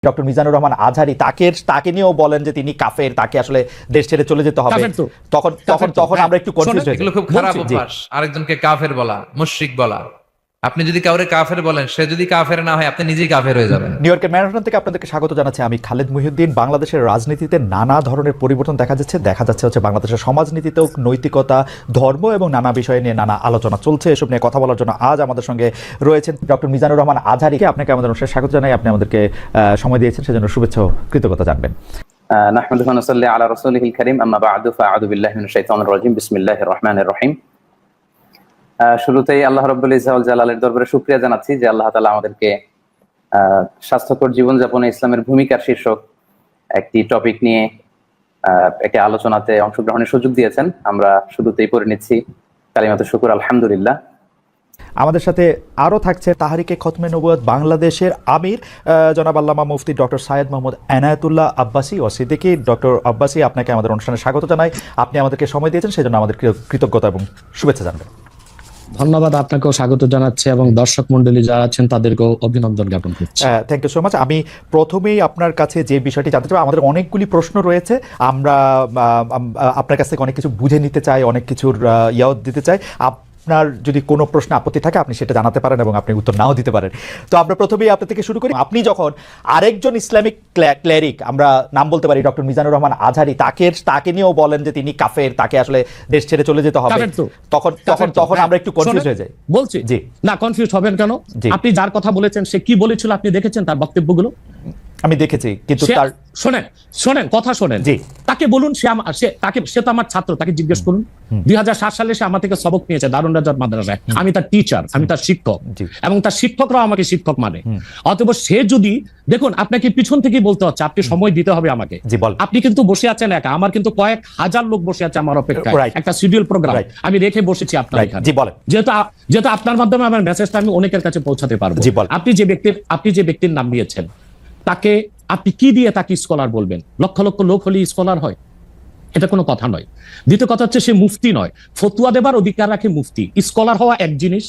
Doctor Mizanur Rahman Azhari তাকে নিয়েও বলেন যে তিনি কাফের, তাকে আসলে দেশ ছেড়ে চলে যেতে হবে। তখন আমরা একটু কনফিউজ হই। এগুলো খুব খারাপ অভ্যাস, আরেকজনকে কাফের বলা, মুশরিক বলা। আপনি যদি কাউরে কাফের বলেন, সে যদি কাফের না হয়, আপনি নিজেই কাফের হয়ে যাবেন। নিউ ইয়র্কের ম্যানহাটন থেকে আপনাদেরকে স্বাগত জানাচ্ছি। আমি খালেদ মুহিউদ্দিন। বাংলাদেশের রাজনীতিতে নানা ধরনের পরিবর্তন দেখা যাচ্ছে হচ্ছে বাংলাদেশের সমাজনীতিতেও নৈতিকতা, ধর্ম এবং নানা বিষয় নিয়ে নানা আলোচনা চলছে। এসব নিয়ে কথা বলার জন্য আজ আমাদের সঙ্গে রয়েছেন ডক্টর মিজানুর রহমান আজহারিকে। আপনাকে আমাদের অনুষ্ঠানে স্বাগত জানাই। আপনি আমাদেরকে সময় দিয়েছেন, সেজন্য শুভেচ্ছা ও কৃতজ্ঞতা জানবেন। নাহমাদুহু ওয়া নুসাল্লি আলা রাসূলিহিল কারীম, আম্মা বা'দু, ফাআউযু বিল্লাহি মিনাশ শাইতানির রাজীম, বিসমিল্লাহির রহমানির রহিম। শুরুতেই আল্লাহ রাব্বুল ইজ্জা ওয়াল জালালের দরবারে শুকরিয়া জানাচ্ছি যে আল্লাহ তাআলা আমাদেরকে স্বাস্থ্যকর জীবনযাপনে ইসলামের ভূমিকার শীর্ষক একটি টপিক নিয়ে একটি আলোচনাতে অংশগ্রহণের সুযোগ দিয়েছেন। আমরা শুরুতেই পড়ে নিচ্ছি কালিমাতুশ শুকর, আলহামদুলিল্লাহ। আমাদের সাথে আরও থাকছে তাহরিকে খতমে নবুয়ত বাংলাদেশের আমির জনাব আল্লামা মুফতি ডক্টর সাইয়েদ মোহাম্মদ এনায়েতুল্লাহ আব্বাসী ও সিদ্দিকী। ডক্টর আব্বাসী, আপনাকে আমাদের অনুষ্ঠানে স্বাগত জানাই। আপনি আমাদেরকে সময় দিয়েছেন, সেজন্য আমাদের কৃতজ্ঞতা এবং শুভেচ্ছা জানবেন। ধন্যবাদ, আপনাকেও স্বাগত জানাচ্ছি এবং দর্শক মন্ডলী যারা আছেন তাদেরকেও অভিনন্দন জ্ঞাপন করছি। Thank you so much. আমি প্রথমেই আপনার কাছে যে বিষয়টি জানতে চাই, আমাদের অনেকগুলি প্রশ্ন রয়েছে, আমরা আপনার কাছ থেকে অনেক কিছু বুঝে নিতে চাই, অনেক কিছুর ইয়াও দিতে চাই। আপনার যদি কোনো প্রশ্ন আপত্তি থাকে আপনি সেটা জানাতে পারেন এবং আপনি উত্তর নাও দিতে পারেন। তো আমরা প্রথমেই আপনার থেকে শুরু করি। আপনি যখন আরেকজন ইসলামিক ক্লেরিক, আমরা নাম বলতে পারি ডক্টর মিজানুর রহমান আজহারি, তাকে নিয়েও বলেন যে তিনি কাফের, তাকে আসলে দেশ ছেড়ে চলে যেতে হবে, তখন আমরা একটু কনফিউজ হয়ে যাই। বলছি জি না, কনফিউজ হবেন কেন? আপনি যার কথা বলেছেন সে কি বলেছিল আপনি দেখেছেন তার বক্তব্যগুলো? আমি দেখেছি, কিন্তু তার শোনেন কথা শোনেন। জি, তাকে বলুন, সে তো আমার ছাত্র, তাকে জিজ্ঞেস করুন। 2007 সালে সে আমার থেকে সবক নিয়েছে দারুন রাজার মাদ্রাসায়। আমি তার টিচার, আমি তার শিক্ষক, এবং তার শিক্ষকরাও আমাকে শিক্ষক মানে। অতএব সে যদি দেখুন, আপনাকে পিছন থেকেই বলতে হচ্ছে, আপনি সময় দিতে হবে আমাকে। আপনি কিন্তু বসে আছেন একা, আমার কিন্তু কয়েক হাজার লোক বসে আছে আমার অপেক্ষায়, একটা শিডিউল প্রোগ্রাম আমি রেখে বসেছি আপনার এখানে। যেহেতু আপনার মাধ্যমে আমার মেসেজটা আমি অনেকের কাছে পৌঁছাতে পারবো। আপনি যে ব্যক্তির নাম নিয়েছেন, তাকে আপনি কি দিয়ে তাকে স্কলার বলবেন? লক্ষ লক্ষ লোক হলে স্কলার হয়? এটা কোনো কথা নয়। দ্বিতীয় কথা হচ্ছে, সে মুফতি নয়, ফতুয়া দেবার অধিকার রাখে মুফতি। স্কলার হওয়া এক জিনিস,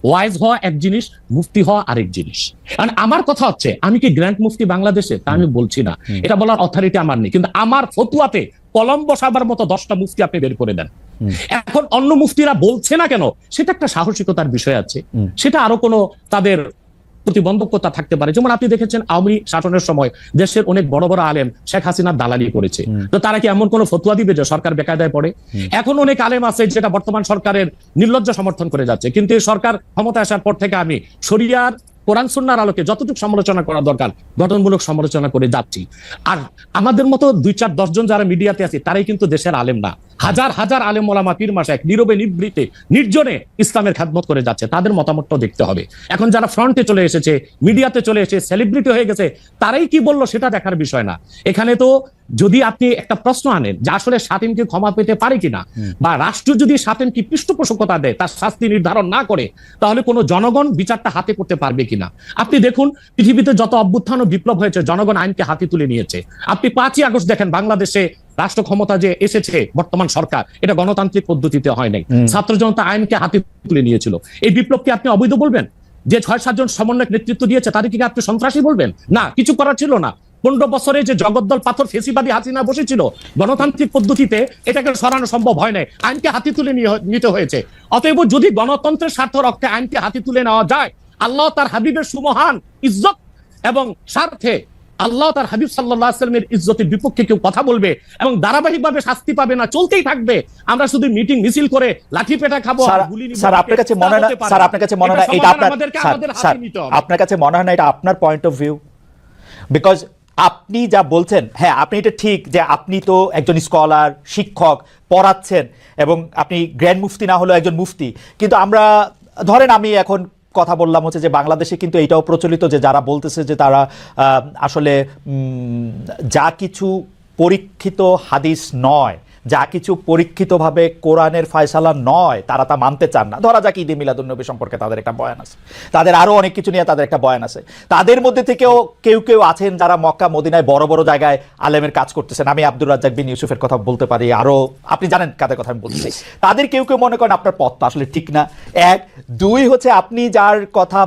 ওয়াইজ হওয়া এক জিনিস, মুফতি হওয়া আরেক জিনিস। কারণ আমার কথা হচ্ছে, আমি কি গ্র্যান্ড মুফতি বাংলাদেশে তা আমি বলছি না, এটা বলার অথরিটি আমার নেই, কিন্তু আমার ফতুয়াতে কলম বসাবার মতো 10টা মুফতি আপনি বের করে দেন। এখন অন্য মুফতিরা বলছে না কেন, সেটা একটা সাহসিকতার বিষয় আছে, সেটা আরো কোনো তাদের প্রতিবন্ধকতা থাকতে পারে। যেমন আপনি দেখেছেন আওয়ামী শাসনের সময় দেশের অনেক বড় বড় আলেম শেখ হাসিনার দালালি করেছে, তো তারা কি এমন কোন ফতোয়া দিবে যে সরকার বেকায়দায় পড়ে? এখন অনেক আলেম আছে যেটা বর্তমান সরকারের নির্লজ্জ সমর্থন করে যাচ্ছে, কিন্তু এই সরকার ক্ষমতা আসার পর থেকে আমি শরিয়ার কোরআন সুন্নাহর আলোকে যতটুকু সমালোচনা করা দরকার গঠনমূলক সমালোচনা করে যাচ্ছি। আর আমাদের মতো 2-4-10 জন যারা মিডিয়াতে আছে তারাই কিন্তু দেশের আলেম না। হাজার হাজার আলেম ওলামা, পীর মাশায়েখ নীরবে নিভৃতে নির্জনে ইসলামের খেদমত করে যাচ্ছে, তাদের মতামতটাও দেখতে হবে। এখন যারা ফ্রন্টে চলে এসেছে, মিডিয়াতে চলে এসে সেলিব্রিটি হয়ে গেছে, তারাই কি বললো সেটা দেখার বিষয় না। এখানে তো যদি আপনি একটা প্রশ্ন আনেন যে আসলে শাতিমকে ক্ষমা পেতে পারে কিনা, বা রাষ্ট্র যদি শাতিমকে পৃষ্ঠপোষকতা দেয়, তার শাস্তি নির্ধারণ না করে, তাহলে কোনো জনগণ বিচারটা হাতে করতে পারবে কিনা? আপনি দেখুন, পৃথিবীতে যত অভ্যুত্থান ও বিপ্লব হয়েছে জনগণ আইনকে হাতে তুলে নিয়েছে। আপনি 5ই আগস্ট দেখেন, বাংলাদেশে রাষ্ট্র ক্ষমতা যে এসেছে বর্তমান সরকার, এটা গণতান্ত্রিক পদ্ধতিতে হয় নাই, ছাত্র জনতা আইনকে হাতে তুলে নিয়েছিল। এই বিপ্লবকে আপনি অবৈধ বলবেন? যে 6-7 জন সমন্বয়ক নেতৃত্ব দিয়েছে তাদেরকে আপনি সন্ত্রাসী বলবেন? না, কিছু করার ছিল না। 15 বছরে যে জগদ্দল পাথর ফেসিবাদী হাসিনা বসেছিল, গণতান্ত্রিক পদ্ধতিতে এটাকে সরানো সম্ভব হয় নাই, আইনকে হাতে তুলে নিতে হয়েছে। অতএব যদি গণতন্ত্রের স্বার্থ রক্ষে আইনকে হাতে তুলে নেওয়া যায়, আল্লাহ তার হাবিবের সুমহান ইজ্জত এবং স্বার্থে আল্লাহ তার হাবিব সাল্লাল্লাহু আলাইহি ওয়াসাল্লামের ইজ্জতের বিপক্ষে কেউ কথা বলবে এবং ধারাবাহিকভাবে শাস্তি পাবে না, চলতেই থাকবে। আমরা শুধু মিটিং মিছিল করে লাঠি পেটা খাবো, স্যার আপনার কাছে মনে হয় না, স্যার আপনার কাছে মনে হয় না এটা আপনার কাছে মনে হয় না এটা আপনার পয়েন্ট অফ ভিউ? বিকজ আপনি যা বলছেন, হ্যাঁ আপনি এটা ঠিক যে আপনি তো একজন স্কলার, শিক্ষক, পড়াচ্ছেন এবং আপনি গ্র্যান্ড মুফতি না হলেও একজন মুফতি, কিন্তু আমরা ধরেন আমি এখন কথা বললাম হচ্ছে যে বাংলাদেশে কিন্তু এটাও প্রচলিত যে যারা বলতেছে যে তারা আসলে যা কিছু পরীক্ষিত হাদিস নয়, যা কিছু পরীক্ষিতভাবে কোরআনের ফয়সালা নয়, তারা তা মানতে চান না। ধরা যাক ঈদে মিলাদুন্নবী সম্পর্কে তাদের একটা বয়ান আছে, তাদের আরও অনেক কিছু নিয়ে তাদের একটা বয়ান আছে। তাদের মধ্যে থেকেও কেউ আছেন যারা মক্কা মদিনায় বড় বড় জায়গায় আলেমের কাজ করতেছেন। আমি আব্দুর রাজ্জাক বিন ইউসুফের কথা বলতে পারি, আরও আপনি জানেন কাদের কথা আমি বলছি। তাদের কেউ মনে করেন আপনার পথটা আসলে ঠিক না। 1, 2 হচ্ছে আপনি যার কথা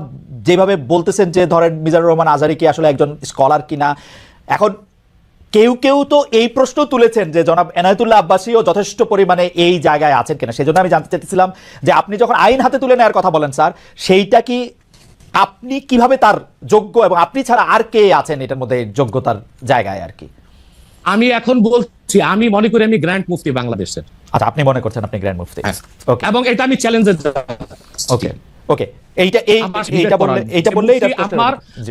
যেভাবে বলতেছেন যে ধরেন মিজানুর রহমান আজহারী কি আসলে একজন স্কলার কিনা, এখন কেউ কেউ তো এই প্রশ্ন তুলেছেন যে জনাব এনায়েতুল্লাহ আব্বাসীও যথেষ্ট পরিমাণে এই জায়গায় আছেন কিনা। সেই জন্য আমি জানতে চাইছিলাম যে আপনি যখন আইন হাতে তুলে নেওয়ার কথা বলেন স্যার, সেইটা কি আপনি কিভাবে তার যোগ্য, এবং আপনি ছাড়া আর কে আছেন এটার মধ্যে যোগ্যতার জায়গায় আর কি? আমি এখন বলছি, আমি মনে করি আমি গ্র্যান্ড মুফতি বাংলাদেশের। আচ্ছা, আপনি মনে করছেন আপনি গ্র্যান্ড মুফতি? ওকে, এবং এটা আমি চ্যালেঞ্জে ওকে ওকে, এইটা বললে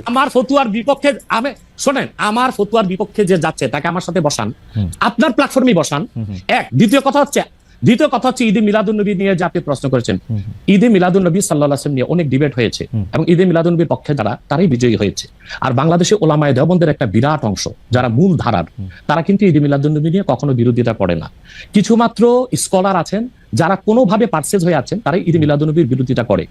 আমার ফতুয়ার বিপক্ষে, আমি শোনেন, আমার ফতুয়ার বিপক্ষে যে যাচ্ছে তাকে আমার সাথে বসান, আপনার প্ল্যাটফর্মে বসান। এক, দ্বিতীয় কথা হচ্ছে ঈদে মিলাদুন্নবী নিয়ে যে আপনি প্রশ্ন করেছেন, ঈদে মিলাদুন্নবী সাল্লাল্লাহু আলাইহি ওয়াসাল্লাম নিয়ে অনেক ডিবেট হয়েছে এবং ঈদে মিলাদুন্নবীর পক্ষে যারা, তারাই বিজয়ী হয়েছে। আর বাংলাদেশে ওলামায়ে দেওবন্দের একটা বিরাট অংশ যারা মূল ধারার, তারা কিন্তু ঈদে মিলাদুন্নবী নিয়ে কখনো বিরোধিতা করে না। কিছু মাত্র স্কলার আছেন যারা কোনোভাবে পার্সেজ হয়ে আছেন, তারাই ঈদ মিলাদুন্নবীর বিরোধিতা করে।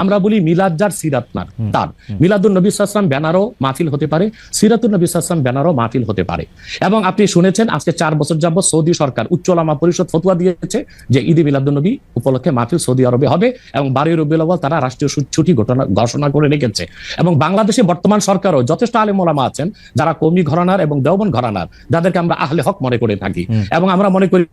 আমরা বলি মিলাদ যার সিরাত না তার, মিলাদুন নবী সাল্লাল্লাহু আলাইহি ওয়াসাল্লাম ব্যানারও মাহফিল হতে পারে, সিরাতুন নবী সাল্লাল্লাহু আলাইহি ওয়াসাল্লাম ব্যানারও মাহফিল হতে পারে। এবং আপনি শুনেছেন আজকে 4 বছর যাবত সৌদি সরকার, উচ্চ ওলামা পরিষদ ফতোয়া দিয়েছে যে ঈদ মিলাদুন্নবী উপলক্ষে মাহফিল সৌদি আরবে হবে এবং 12 রবিউল আউয়াল তারা রাষ্ট্রীয় ছুটি ঘোষণা করে রেখেছে। এবং বাংলাদেশে বর্তমান সরকারও যথেষ্ট আলেম ওলামা আছেন যারা কওমি ঘরানার এবং দেওবন্দ ঘরানার, যাদেরকে আমরা আহলে হক মনে করে থাকি। এবং আমরা মনে করি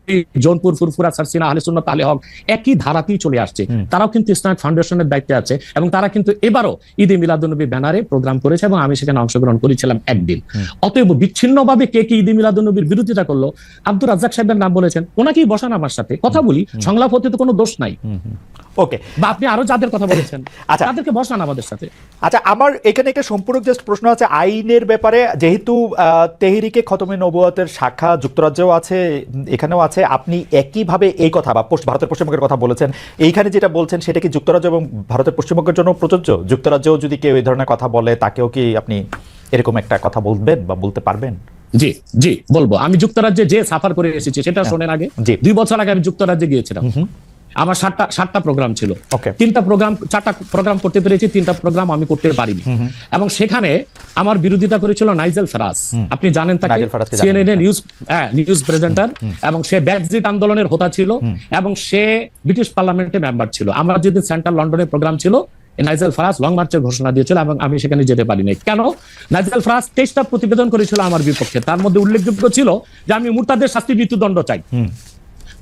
জৌনপুর, ফুরফুরা, সারসিনা, আহলে সুন্নাত, আহলে হক একই ধারাতেই চলে আসছে। তারাও কিন্তু ইসলামিক ফাউন্ডেশনের দায়িত্বে আছে এবং তারা কিন্তু এবারও ঈদে মিলাদুন্নবী ব্যানারে প্রোগ্রাম করেছে এবং আমি সেখানে অংশগ্রহণ করেছিলাম একদিন। অতএব বিচ্ছিন্নভাবে কে কি ঈদে মিলাদুন্নবীর বিরোধিতা করলো, আব্দুর রাজ্জাক সাহেবের নাম বলেছেন, ওনাকেই বসান আমার সাথে, কথা বলি, সংলাপ হতে তো কোনো দোষ নাই। ওকে, বা আপনি আরো যাদের কথা বলেছেন আচ্ছা তাদেরকে বসান আমাদের সাথে। আচ্ছা, আমার এখানে একটা সম্পূরক জাস্ট প্রশ্ন আছে আইনের ব্যাপারে। যেহেতু তেহরিকে খতমে নবুয়তের শাখা যুক্তরাজ্যেও আছে, এখানেও আছে, আপনি একইভাবে এই কথা বা ভারতের পশ্চিমবঙ্গের কথা বলেছেন, এইখানে যেটা বলছেন সেটা কি যুক্তরাজ্য এবং ভারতের পশ্চিমবঙ্গের জন্য প্রযোজ্য? যুক্তরাজ্যেও যদি কেউ এই ধরনের কথা বলে তাকেও কি আপনি এরকম একটা কথা বলবেন বা বলতে পারবেন? জি জি বলবো। আমি যুক্তরাজ্যে যে সাফার করে এসেছি সেটা শোনেন আগে। 2 বছর আগে আমি যুক্তরাজ্যে গিয়েছিলাম। আমার 7টা প্রোগ্রাম ছিল, 4টা প্রোগ্রাম করতে পেরেছি, 3টা প্রোগ্রাম আমি করতে পারিনি। এবং সেখানে আমার বিরোধিতা করেছিল নাইজেল ফারাজ, আপনি জানেন তাকে, সিএনএন নিউজ প্রেজেন্টার, এবং সে ব্রেক্সিট আন্দোলনের হোতা ছিল এবং সে ব্রিটিশ পার্লামেন্টের মেম্বার ছিল। আমার যেদিন সেন্ট্রাল লন্ডনের প্রোগ্রাম ছিল, নাইজেল ফারাজ লং মার্চের ঘোষণা দিয়েছিল এবং আমি সেখানে যেতে পারিনি। কেন? নাইজেল ফারাজ 23টা প্রতিবেদন করেছিল আমার বিপক্ষে, তার মধ্যে উল্লেখযোগ্য ছিল যে আমি মুরতাদের শাস্তি মৃত্যুদণ্ড চাই।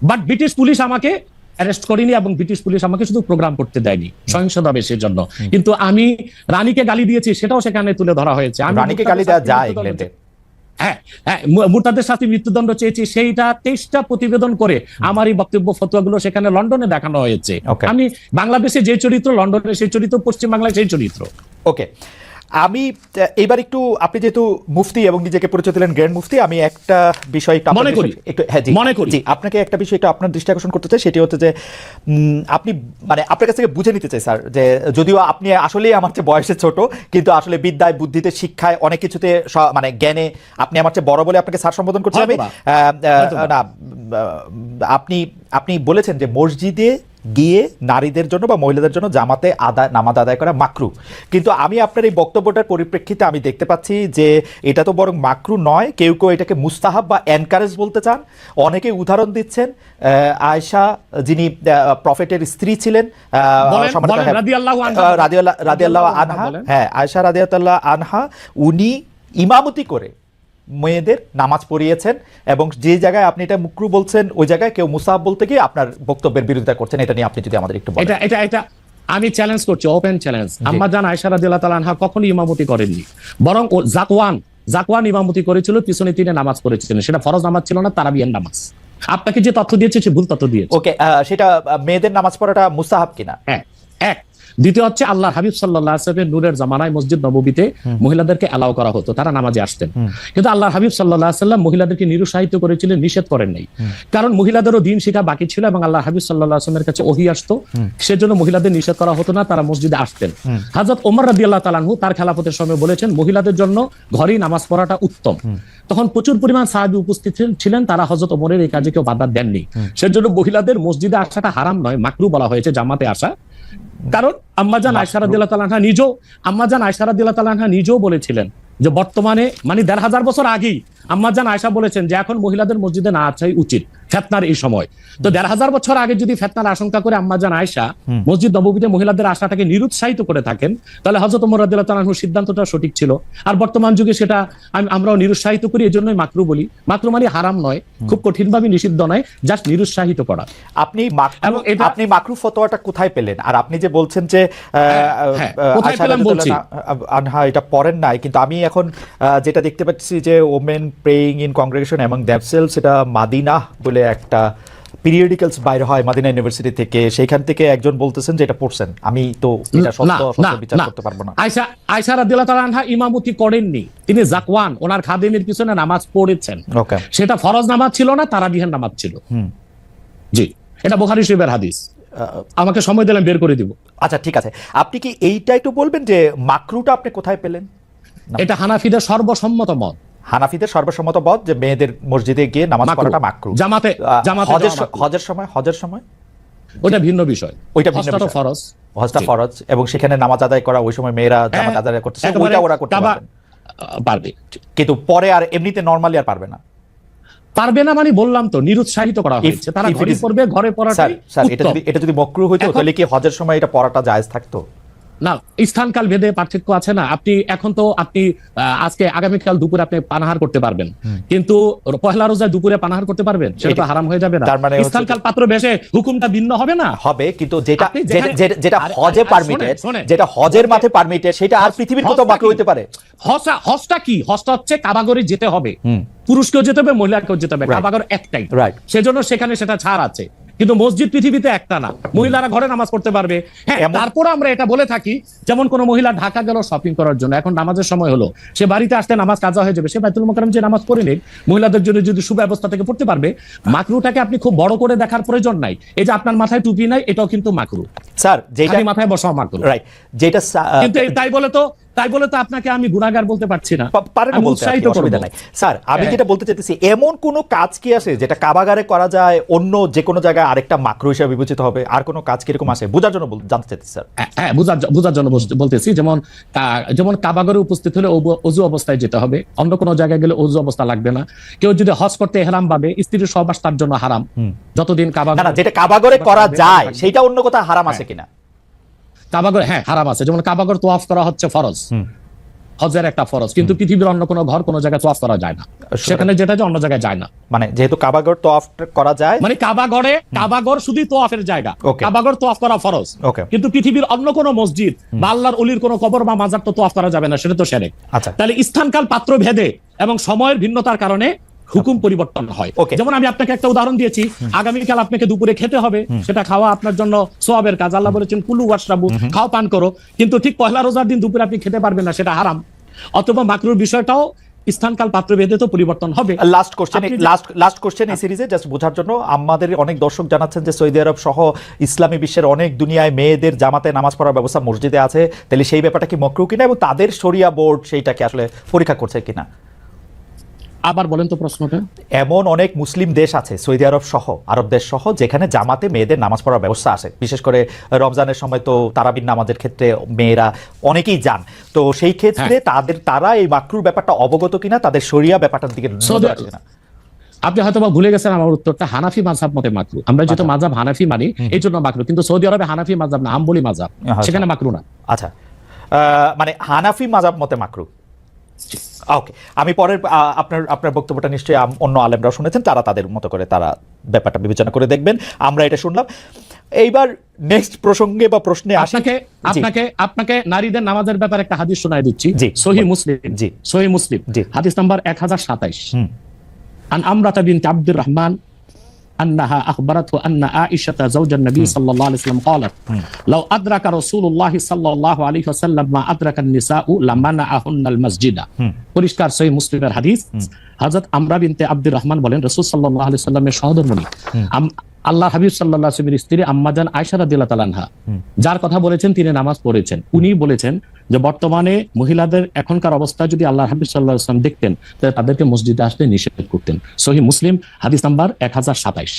বাট ব্রিটিশ পুলিশ আমাকে অ্যারেস্ট করিনি এবং ব্রিটিশ পুলিশ আমাকে শুধু প্রোগ্রাম করতে দেয়নি সহিংসভাবে সেজন্য। কিন্তু আমি রানীকে গালি দিয়েছি, সেটাও সেখানে তুলে ধরা হয়েছে। আমি রানীকে গালি দেওয়া যায় ইংল্যান্ডে? হ্যাঁ, মুরতাদের শাস্তি মৃত্যুদণ্ড চেয়েছি, সেইটা 23টা প্রতিবেদন করে আমার এই বক্তব্য ফতোয়াগুলো সেখানে লন্ডনে দেখানো হয়েছে। আমি বাংলাদেশে যে চরিত্র, লন্ডনে সেই চরিত্র, পশ্চিম বাংলায় সেই চরিত্র। ওকে, আমি এবার একটু, আপনি যেহেতু মুফতি এবং নিজেকে পরিচয় দিলেন গ্র্যান্ড মুফতি, আমি একটা বিষয় একটু আপনাকে একটা বিষয় একটু আপনার দৃষ্টি আকর্ষণ করতে চাই। সেটি হচ্ছে যে আপনি মানে আপনার কাছ থেকে বুঝে নিতে চাই স্যার, যে যদিও আপনি আসলেই আমার চেয়ে বয়সে ছোট, কিন্তু আসলে বিদ্যায়, বুদ্ধিতে, শিক্ষায়, অনেক কিছুতে মানে জ্ঞানে আপনি আমার চেয়ে বড় বলে আপনাকে স্যার সম্বোধন করছি আমি। না, আপনি বলেছেন যে মসজিদে গিয়ে নারীদের জন্য বা মহিলাদের জন্য জামাতে নামাজ আদায় করা মাকরু, কিন্তু আমি আপনার এই বক্তব্যটার পরিপ্রেক্ষিতে আমি দেখতে পাচ্ছি যে এটা তো বরং মাকরু নয়, কেউ কেউ এটাকে মুস্তাহাব বা এনকারেজ বলতে চান। অনেকে উদাহরণ দিচ্ছেন আয়েশা, যিনি প্রফেটের স্ত্রী ছিলেন, রাদিয়াল্লাহু আনহা, হ্যাঁ আয়েশা রাদিয়াল্লাহু আনহা, উনি ইমামতি করে মেয়েদের নামাজ পড়িয়েছেন এবং যে জায়গায় আপনি এটা মুকরু বলছেন ওই জায়গায় কেউ মুসাহাব বলতে গিয়ে আপনার বক্তব্যের বিরোধিতা করছেন। এটা নিয়ে আপনি যদি আমাদের একটু বলেন। এটা আমি চ্যালেঞ্জ করছি, ওপেন চ্যালেঞ্জ। আম্মা জান আয়েশা রাদিয়াল্লাহু তাআলা আনহা কখনো ইমামতি করেননি, বরং জাকওয়ান ইমামতি করেছিল, পিছনে তিনি নামাজ পড়েছিলেন। সেটা ফরজ নামাজ ছিল না, তারাবিয়ার নামাজ। আপনাকে যে তথ্য দিয়েছে সে ভুল তথ্য দিয়েছে। ওকে, সেটা মেয়েদের নামাজ পড়াটা মুস্তাহাব কিনা? হ্যাঁ, এক। দ্বিতীয় হচ্ছে আল্লাহর হাবিব সাল্লাল্লাহু আলাইহি ওয়াসাল্লামের নূরের জামানায় মসজিদ নববীতে মহিলাদেরকে অ্যালাউ করা হতো, তারা নামাজে আসতেন। কিন্তু আল্লাহর হাবিব সাল্লাল্লাহু আলাইহি ওয়াসাল্লাম মহিলাদেরকে নিরুৎসাহিত করেছিলেন, নিষেধ করেন নাই। কারণ মহিলাদেরও দিন শিখা বাকি ছিল এবং আল্লাহর হাবিব সাল্লাল্লাহু আলাইহি ওয়াসাল্লামের কাছে ওহী আসতো, সেজন্য মহিলাদের নিষেধ করা হতো না, তারা মসজিদে আসতেন। হযরত ওমর রাদিয়াল্লাহু তাআলা আনহু তার খেলাফতের সময় বলেছেন মহিলাদের জন্য ঘরেই নামাজ পড়াটা উত্তম। তখন প্রচুর পরিমাণ সাহাবী উপস্থিত ছিলেন, তারা হযরত ওমরের এই কাজে কেউ বাধা দেননি। সেজন্য মহিলাদের মসজিদে আসাটা হারাম নয়, মাকরু বলা হয়েছে জামাতে আসা। কারণ আম্মাজান আয়েশা রাদিয়াল্লাহু তাআলা আনহা নিজেও বলেছিলেন যে বর্তমানে মানে 1500 বছর আগেই আম্মাজান আয়েশা বলেছেন যে এখন মহিলাদের মসজিদে না আসাই উচিত ফিতনার এই সময়। তো 1500 বছর আগে যদি ফিতনার আশঙ্কা করে আম্মাজান আয়েশা মসজিদ নববীতে মহিলাদের আসাটাকে নিরুৎসাহিত করে থাকেন, তাহলে হযরত ওমর রাদিয়াল্লাহু তাআলার সিদ্ধান্তটা সঠিক ছিল। আর বর্তমান যুগে সেটা আমরাও নিরুৎসাহিত করি, এজন্যই মাকরু বলি। মাকরু মানে হারাম নয়, খুব কঠিনভাবে নিষিদ্ধ নয়, জাস্ট নিরুৎসাহিত করা। আপনি মাকরু ফতোয়াটা কোথায় পেলেন? আর আপনি যে বলছেন যে কোথায় পেলাম বলছি, আনহা এটা পড়েন নাই, কিন্তু আমি এখন যেটা দেখতে পাচ্ছি যে women praying in congregation among themselves, এটা মাদিনা বলে একটা পিরিয়ডিক্যালস বাইরে হয় মাদিনা ইউনিভার্সিটি থেকে, সেইখান থেকে একজন বলতেছেন যে এটা পড়ছেন। আমি তো এটা সত্য বিচার করতে পারবো না। আয়েশা রাদিয়াল্লাহু তাআলা আনহা ইমামতি করেননি, তিনি জাকওয়ান ওনার খাদেমের পিছনে নামাজ পড়েছেন। সেটা ফরজ নামাজ ছিল না, তারাবিহের নামাজ ছিল। জি, এটা বুখারী শরীফের হাদিস। আমাকে সময় দিলেন, বের করে দিব। আচ্ছা ঠিক আছে, আপনি কি এইটা একটু বলবেন যে মাকরুটা আপনি কোথায় পেলেন? এটা হানাফিদের সর্বসম্মত মত। হানাফিদের সর্বসম্মত মত যে মেয়েদের মসজিদে গিয়ে নামাজ পড়াটা মাকরু। জামাতে হজের সময় ওটা ভিন্ন বিষয়, ওইটা ভিন্ন বিষয়। ফরজ, হজটা ফরজ, এবং সেখানে নামাজ আদায় করা, ওই সময় মেয়েরা নামাজ আদায় করতেছে, ওইটা ওরা করতে পারবে, কিন্তু পরে আর এমনিতে নরমালি আর পারবে না। পারবে না মানে বললাম তো, নিরুৎসাহিত করা হয়েছে। তারা ঘরে পড়বে, ঘরে পড়াটাই উত্তম। এটা যদি মাকরু হইতো তাহলে কি হজের সময় এটা পড়াটা জায়েজ থাকতো? না, স্থানকাল ভেদে পার্থক্য আছে না। আপনি এখন তো আপনি আজকে আগামীকাল দুপুরে আপনি পানাহার করতে পারবেন, কিন্তু পহেলা রোজায় দুপুরে পানাহার করতে পারবেন? সেটা তো হারাম হয়ে যাবে না? তার মানে স্থানকাল পাত্র বেশে হুকুমটা ভিন্ন হবে না? হবে, কিন্তু যেটা হজে পারমিটেড, যেটা হজের মাঠে পারমিটেড, সেটা আর পৃথিবীর কোথাও মাকরু হইতে পারে? হজটা কি? হজটা হচ্ছে কাবাগরে যেতে হবে, পুরুষকেও যেতে হবে, মহিলাকেও যেতে হবে। কাবাগর একটাই, সেজন্য সেখানে সেটা ছাড় আছে। কিন্তু মসজিদ পৃথিবীতে একটা না, মহিলারা ঘরে নামাজ পড়তে পারবে। হ্যাঁ, তারপর আমরা এটা বলে থাকি, যেমন কোন মহিলা ঢাকা গেল শপিং করার জন্য, এখন নামাজের সময় হলো, সে বাড়িতে আসতে নামাজ কাজা হয়ে যাবে, সে বাইতুল মুকাররম যে নামাজ পড়ে নেই, মহিলাদের জন্য যদি সুব্যবস্থা থেকে পড়তে পারবে। মাকরুটাকে আপনি খুব বড় করে দেখার প্রয়োজন নাই। এই যে আপনার মাথায় টুপি নাই, এটাও কিন্তু মাকরু স্যার, যেটা মাথায় বসাও মাকরু, রাইট। যেটা কিন্তু তাই বলে তো আপনাকে আমি গুনাহগার বলতে পারছি না, উৎসাহিত করব না। স্যার, আমি যেটা বলতে চাইতেছি, এমন কোন কাজ কি আছে যেটা কাবাগারে করা যায়, অন্য যে কোনো জায়গায় আরেকটা মাকরু হিসেবে বিবেচিত হবে? আর কোন কাজ কিরকম আছে বোঝার জন্য জানতে চাইতেছি স্যার। হ্যাঁ, বোঝার জন্য বলতেছি। যেমন কাবাগারে উপস্থিত হলে ওযু অবস্থায় যেতে হবে, অন্য কোনো জায়গায় গেলে ওযু অবস্থা লাগবে না। কেউ যদি হজ করতে ইহরাম ভাবে, স্ত্রীর সহবাস তার জন্য হারাম যতদিন কাবাগারে। না, যেটা কাবাগারে করা যায় সেটা অন্য কোথাও হারাম আছে কিনা? কাবাগর, হ্যাঁ, হারাম আছে। যেমন কাবাগর তোয়াফ করা হচ্ছে ফরজ, হজের একটা ফরজ, কিন্তু পৃথিবীর অন্য কোনো ঘর কোনো জায়গায় তোয়াফ করা যায় না। সেখানে যেটা যায় অন্য জায়গায় যায় না। মানে যেহেতু কাবাগর তোয়াফ করা যায়, মানে কাবাগর শুধু তোয়াফের জায়গা, কাবাগর তোয়াফ করা ফরজ, কিন্তু পৃথিবীর অন্য কোনো মসজিদ বা আল্লাহর ওলির কোনো কবর বা মাজার তো তোয়াফ করা যাবে না, সেটা তো শিরক। তাহলে স্থানকাল পাত্র ভেদে এবং সময়ের ভিন্নতার কারণে হুকুম পরিবর্তন হয়। যেমন আমি আপনাকে একটা উদাহরণ দিয়েছি, আগামীকাল আপনাকে দুপুরে খেতে হবে, সেটা খাওয়া আপনার জন্য সওয়াবের কাজ। আল্লাহ বলেছেন কুলু ওয়াশরাবু, খাও পান করো, কিন্তু ঠিক পহেলা রোজার দিন দুপুরে আপনি খেতে পারবেন না, সেটা হারাম। অথবা মাকরুর বিষয়টাও স্থানকাল পাত্র ভেদে তো পরিবর্তন হবে। লাস্ট কোশ্চেন এই সিরিজে জাস্ট বোঝার জন্য, আমাদের অনেক দর্শক জানাচ্ছেন যে সৌদি আরব সহ ইসলামী বিশ্বের অনেক দুনিয়ায় মেয়েদের জামাতে নামাজ পড়ার ব্যবস্থা মসজিদে আছে, তাহলে সেই ব্যাপারটা কি মাকরু কিনা, এবং তাদের শরিয়া বোর্ড সেইটাকে আসলে পরীক্ষা করছে কিনা? আবার বলেন তো প্রশ্নটা। এমন অনেক মুসলিম দেশ আছে, সৌদি আরব সহ, আরব দেশ সহ, যেখানে জামাতে মেয়েদের নামাজ পড়ার ব্যবস্থা আছে। বিশেষ করে রমজানের সময় তো তারাবির নামাজের ক্ষেত্রে মেয়েরা অনেকেই যান। তো সেই ক্ষেত্রে তারা এই মাকরুর ব্যাপারটা অবগত কিনা, তাদের শরিয়া ব্যাপারটার দিকে নজর আছে কিনা? আপনি হয়তো ভুলে গেছেন আমার উত্তরটা। হানাফি মাযহাব মতে মাকরু। আমরা যেহেতু মাযহাব হানাফি মানি, এই জন্য মাকরু। কিন্তু সৌদি আরবে হানাফি মাযহাব না, হাম্বলি মাযহাব, সেখানে মাকরু না। আচ্ছা, মানে হানাফি মাযহাব মতে মাকরু। ওকে, আমি পরের আপনার বক্তব্যটা নিশ্চয়ই অন্য আলেমরাও শুনেছেন, তারা তাদের মতো করে তারা ব্যাপারটা বিবেচনা করে দেখবেন। আমরা এটা শুনলাম। এইবার নেক্সট প্রসঙ্গে বা প্রশ্নে আপনাকে নারীদের নামাজের ব্যাপারে একটা হাদিস শোনায় দিচ্ছি। সহিহ মুসলিম হাদিস নাম্বার 1027। আন আমরাতা বিনত আব্দুর রহমান أنها أخبرته أن عائشة زوج النبي صلى الله عليه وسلم قالت لو أدرك رسول الله صلى الله عليه وسلم ما أدرك النساء لمنعهن المسجد। পরিষ্কার সহিহ মুসলিমের হাদিস। হযরত আমরা বিনতে আব্দুর রহমান বলেন, রাসূল সাল্লাল্লাহু আলাইহি সাল্লামের সহধর্মিণী আল্লাহ হাবিব সাল্লাল্লাহু আলাইহি ওয়াসাল্লামের স্ত্রী আম্মাজান আয়েশা রাদিয়াল্লাহু তাআলা আনহা, যার কথা বলেছেন তিনি নামাজ পড়েছেন, উনি বলেছেন যে বর্তমানে মহিলাদের এখনকার অবস্থা যদি আল্লাহ হাবিব সাল্লাল্লাহু আলাইহি ওয়াসাল্লাম দেখতেন, তাহলে তাদেরকে মসজিদে আসতে নিষেধ করতেন। সহিহ মুসলিম হাদিস নাম্বার 1027।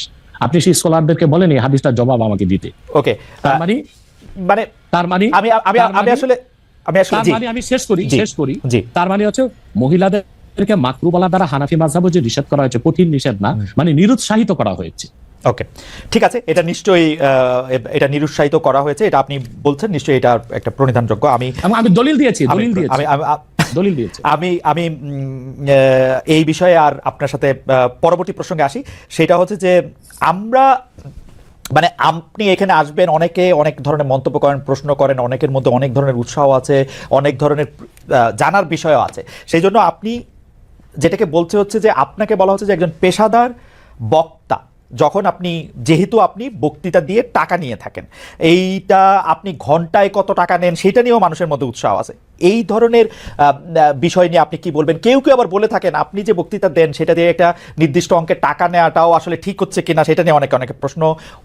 আপনি সেই স্কলারদেরকে বলেন এই হাদিসটার জবাব আমাকে দিতে। ওকে, তার মানে আমি শেষ করি। তার মানে হচ্ছে মহিলাদের আমাদেরকে মাকরু বলা দ্বারা হানাফি মাযহাবে যে নিষেধ করা হয়েছে, কঠিন নিষেধ না, মানে নিরুৎসাহিত করা হয়েছে। ওকে, ঠিক আছে, এটা নিশ্চয়ই এটা নিরুৎসাহিত করা হয়েছে, এটা আপনি বলছেন, নিশ্চয়ই এটা একটা প্রণিধানযোগ্য। আমি দলিল দিয়েছি, আমি এই বিষয়ে আর আপনার সাথে পরবর্তী প্রসঙ্গে আসি। সেটা হচ্ছে যে আমরা মানে আপনি এখানে আসবেন, অনেকে অনেক ধরনের মন্তব্য করেন, প্রশ্ন করেন, অনেকের মধ্যে অনেক ধরনের উৎসাহ আছে, অনেক ধরনের জানার বিষয়ও আছে। সেই জন্য আপনি যেটাকে বলতে হচ্ছে যে আপনাকে বলা হচ্ছে যে একজন পেশাদার বক্তা, যখন আপনি যেহেতু আপনি বক্তৃতা দিয়ে টাকা নিয়ে থাকেন, এইটা আপনি ঘন্টায় কত টাকা নেন সেটা নিয়েও মানুষের মধ্যে উৎসাহ আছে। এই ধরনের বিষয় নিয়ে আপনি কি বলবেন? কেউ কেউ আবার বলে থাকেন আপনি যে বক্তৃতা দেন সেটা দিয়ে একটা নির্দিষ্ট অঙ্কের টাকা নেওয়াটাও আসলে ঠিক হচ্ছে কিনা সেটা নিয়ে অনেকে প্রশ্ন।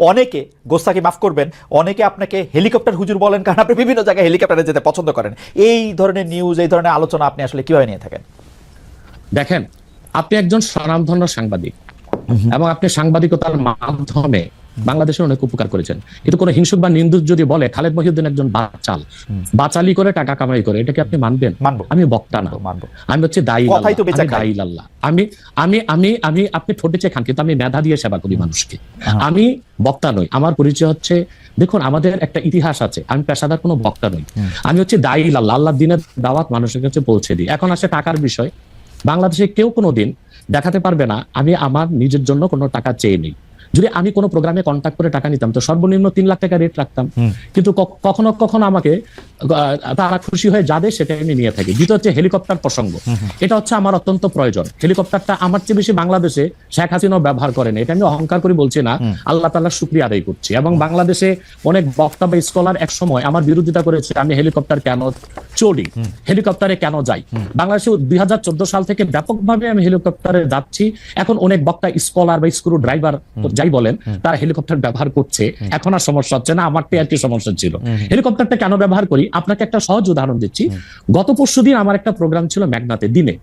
অনেকে, গোস্তাকি মাফ করবেন, অনেকে আপনাকে হেলিকপ্টার হুজুর বলেন, কারণ আপনি বিভিন্ন জায়গায় হেলিকপ্টারে যেতে পছন্দ করেন। এই ধরনের নিউজ, এই ধরনের আলোচনা আপনি আসলে কিভাবে নিয়ে থাকেন? দেখেন, আপনি একজন স্বনামধন্য সাংবাদিক এবং আপনি সাংবাদিকতার মাধ্যমে বাংলাদেশের অনেক উপকার করেছেন, কিন্তু কোন হিংসুক বা নিন্দুক যদি বলে খালেদ মহিউদ্দিন একজন বাচালি করে টাকা কামাই করে, এটাকে আপনি মানবেন? আমি বক্তা না, আমি হচ্ছে দায়ী আল্লাহ। আমি আপনি ঠোঁটে চেয়ে খান, কিন্তু আমি মেধা দিয়ে সেবা করি মানুষকে। আমি বক্তা নই, আমার পরিচয় হচ্ছে, দেখুন আমাদের একটা ইতিহাস আছে, আমি পেশাদার কোনো বক্তা নই, আমি হচ্ছে দায়ী আল্লাহ, আল্লাহর দিনের দাওয়াত মানুষের কাছে পৌঁছে দিই। এখন আসে টাকার বিষয়। বাংলাদেশে কেউ কোনোদিন দেখাতে পারবে না আমি আমার নিজের জন্য কোনো টাকা চেয়ে নেই। যদি আমি কোনো প্রোগ্রামে কন্ট্যাক্ট করে টাকা নিতাম তো সর্বনিম্ন 3 লাখ টাকা রেট রাখতাম, কিন্তু কখনো কখনো আমাকে তারা খুশি হয়ে যাবে সেটা আমি নিয়ে থাকি। দ্বিতীয় হচ্ছে হেলিকপ্টার প্রসঙ্গ, এটা হচ্ছে আমার অত্যন্ত প্রয়োজন। হেলিকপ্টারটা আমার চেয়ে বেশি বাংলাদেশে শেখ হাসিনাও ব্যবহার করেন, এটা আমি অহংকার করে বলছি না, আল্লাহ তাআলার শুকরিয়া আদায় করছি। এবং বাংলাদেশে অনেক বক্তা বা স্কলার এক সময় আমার বিরোধিতা করেছে আমি হেলিকপ্টার কেন চড়ি, হেলিকপ্টারে কেন যাই। বাংলাদেশে 2014 সাল থেকে ব্যাপকভাবে আমি হেলিকপ্টারে যাচ্ছি। এখন অনেক বক্তা, স্কলার বা স্ক্রু ড্রাইভার যাই বলেন, তারা হেলিকপ্টার ব্যবহার করছে, এখন আর সমস্যা হচ্ছে না। আমারটা আর কি সমস্যা ছিল। হেলিকপ্টারটা কেন ব্যবহার করি আপনাকে একটা সহজ উদাহরণ দিচ্ছি। গত পরশুদিন আমার একটা প্রোগ্রাম ছিল মেঘনাতে, দিনে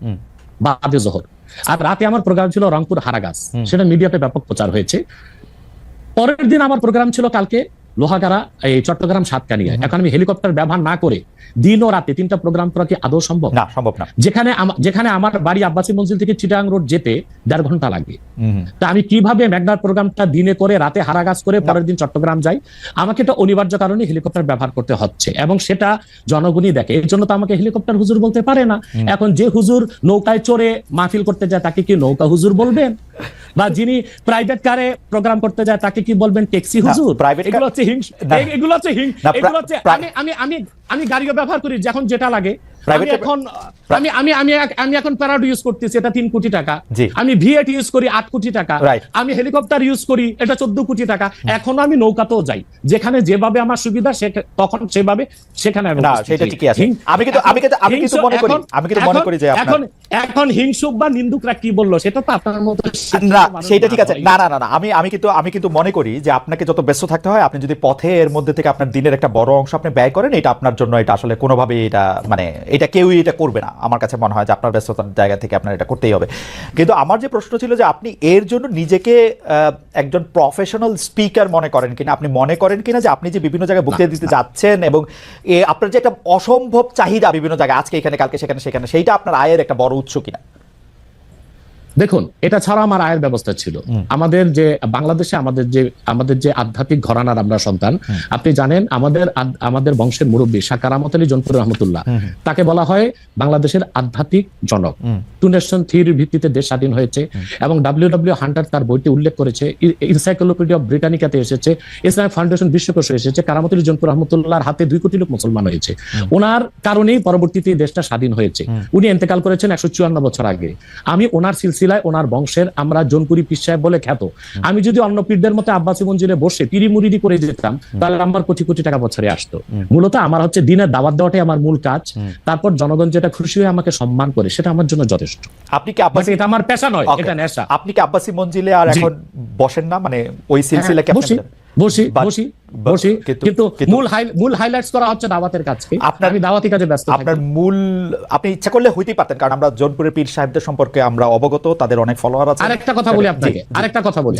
বাদে জোহর, আর রাতে আমার প্রোগ্রাম ছিল রংপুর হারাগাছ, সেটা মিডিয়াতে ব্যাপক প্রচার হয়েছে। পরের দিন আমার প্রোগ্রাম ছিল কালকে লোহাগাড়া, এই চট্টগ্রাম সাতকানিয়া। এখন আমি হেলিকপ্টার ব্যবহার না করে দিন ও রাতে 3টা প্রোগ্রাম করা কি আদৌ সম্ভব? না, সম্ভব না। যেখানে আমার বাড়ি আব্বাসী মঞ্জিল থেকে চিটাগাং রোড যেতে 1.5 ঘন্টা লাগবে, তা আমি কিভাবে মেঘনার প্রোগ্রামটা দিনে করে রাতে হারাগাছ করে পরের দিন চট্টগ্রাম যাই? আমাকে এটা অনিবার্য কারণে হেলিকপ্টার ব্যবহার করতে হচ্ছে, এবং সেটা জনগণই দেখে। এর জন্য তো আমাকে হেলিকপ্টার হুজুর বলতে পারে না। এখন যে হুজুর নৌকায় চড়ে মাহফিল করতে যায় তাকে কি নৌকা হুজুর বলবেন? বা যিনি প্রাইভেট কারে প্রোগ্রাম করতে যায় তাকে কি বলবেন ট্যাক্সি হুজুর? এগুলো হচ্ছে আমি গাড়িও ব্যবহার করি যখন যেটা লাগে। আমি এখন প্যারাডো ইউজ করতেছি, এটা 3 কোটি টাকা। আমি ভিএট ইউজ করি 8 কোটি টাকা। আমি হেলিকপ্টার ইউজ করি, এটা 14 কোটি টাকা। এখন আমি নৌকাতেও যাই, যেখানে যেভাবে আমার সুবিধা তখন সেভাবে সেখানে সেটা ঠিকই আছে। আমি কিন্তু মনে করি যে এখন হিংসুক বা নিন্দুকরা কি বললো সেটা তো আপনার মতো না, সেটা ঠিক আছে। না, আমি কিন্তু মনে করি যে আপনাকে যত ব্যস্ত থাকতে হয়, আপনি যদি পথে এর মধ্যে থেকে আপনার দিনের একটা বড় অংশ আপনি ব্যয় করেন, এটা আপনার জন্য এটা আসলে কোনোভাবেই এটা মানে এটা কেউই এটা করবে না। আমার কাছে মনে হয় যে আপনার ব্যস্ততার জায়গা থেকে আপনার এটা করতেই হবে। কিন্তু আমার যে প্রশ্ন ছিল যে আপনি এর জন্য নিজেকে একজন প্রফেশনাল স্পিকার মনে করেন কিনা, আপনি মনে করেন কিনা যে আপনি যে বিভিন্ন জায়গায় বক্তৃতা দিতে যাচ্ছেন এবং আপনার যে একটা অসম্ভব চাহিদা বিভিন্ন জায়গায়, আজকে এখানে কালকে সেখানে, সেইটা আপনার আয়ের একটা বড় উৎস কিনা? দেখুন, এটা ছাড়া আমার আয়ের ব্যবস্থা ছিল। আমাদের যে বাংলাদেশে আমাদের যে আধ্যাত্মিক ঘরানার আমরা সন্তান, আপনি জানেন আমাদের বংশের মুরব্বী শাহ কারামত আলী জনপুর রহমতুল্লাহ, তাকে বলা হয় বাংলাদেশের আধ্যাত্মিক জনক। 2 নেশন থিওরির ভিত্তিতে দেশ স্বাধীন হয়েছে, এবং ডব্লিউ হান্টার তার বইটি উল্লেখ করেছে, এনসাইক্লোপিডিয়া অফ ব্রিটানিকাতে এসেছে, ইসলামিক ফাউন্ডেশন বিশ্বকোষে এসেছে, কারামত আলী জনপুর রহমতুল্লাহর হাতে 2 কোটি লোক মুসলমান হয়েছে। ওনার কারণেই পরবর্তীতে দেশটা স্বাধীন হয়েছে। উনি ইন্তেকাল করেছেন 154 বছর আগে। আমি ওনার ওনার বংশের আমরা জনপুরি পীর সাহেব বলে খ্যাত। আমি যদি অন্য পীরদের মতো আব্বাসী মঞ্জিলে বসে পিরি মুরিদি করে যেতাম, তাহলে আমার কোটি কোটি টাকা বছরে আসতো। মূলত আমার হচ্ছে দিনের দাওয়াত দেওয়াটাই আমার মূল কাজ। তারপর জনগণ যেটা খুশি হয়ে আমাকে সম্মান করে সেটা আমার জন্য যথেষ্ট। আপনি কি আব্বাসী, এটা আমার পেশা নয়, এটা নেশা। আপনি কি আব্বাসী মঞ্জিলে আর এখন বসেন না? মানে ওই সিলসিলা কি বসি, কিন্তু মূল হাইলাইটস করা হচ্ছে দাওয়াতের কাজকে। আমি দাওয়াতি কাজে ব্যস্ত। আপনার আপনি ইচ্ছা করলে হইতেই পারতেন, কারণ আমরা জনপুরের পীর সাহেবদের সম্পর্কে আমরা অবগত, তাদের অনেক ফলোয়ার আছে। আরেকটা কথা বলি আপনাকে, আরেকটা কথা বলি।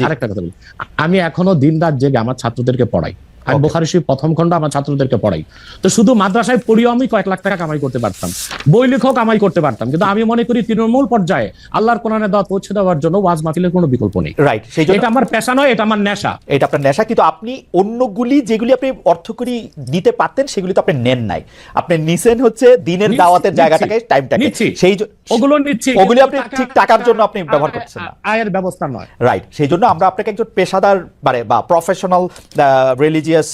আমি এখনো দিন রাত জেগে আমার ছাত্রদেরকে পড়াই। আমি বুখারী শরীফ প্রথম খণ্ড আমার ছাত্রদেরকে পড়াই। তো শুধু মাদ্রাসায় পড়িও আমি কয়েক লাখ টাকা কামাই করতে পারতাম, বই লেখক কামাই করতে পারতাম, কিন্তু আমি মনে করি তৃণমূল পর্যায়ে আল্লাহর কোরআনের দাওয়াত পৌঁছে দেওয়ার জন্য ওয়াজ মাহফিলের কোনো বিকল্প নেই। রাইট, সেই জন্য এটা আমার পেশা নয়, এটা আমার নেশা। এটা আপনার নেশা, কিন্তু আপনি অন্যগুলি যেগুলি আপনি অর্থকরী দিতে পারতেন সেগুলি তো আপনি নেন নাই। আপনি নিছেন হচ্ছে দিনের দাওয়াতের জায়গাটাকে, টাইমটাকে, সেই ওগুলো নিচ্ছি, ওগুলি আপনি ঠিক টাকার জন্য আপনি ব্যবহার করছেন না, আয়ের ব্যবস্থা নয়। রাইট, সেই জন্য আমরা আপনাকে একজন পেশাদার বা প্রফেশনাল রিলিজিয়াস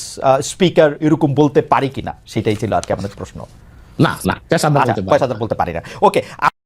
স্পিকার এরকম বলতে পারি কিনা, সেটাই ছিল আর কি আমাদের প্রশ্ন। না, পেশাদার পেশাদার বলতে পারি না। ওকে।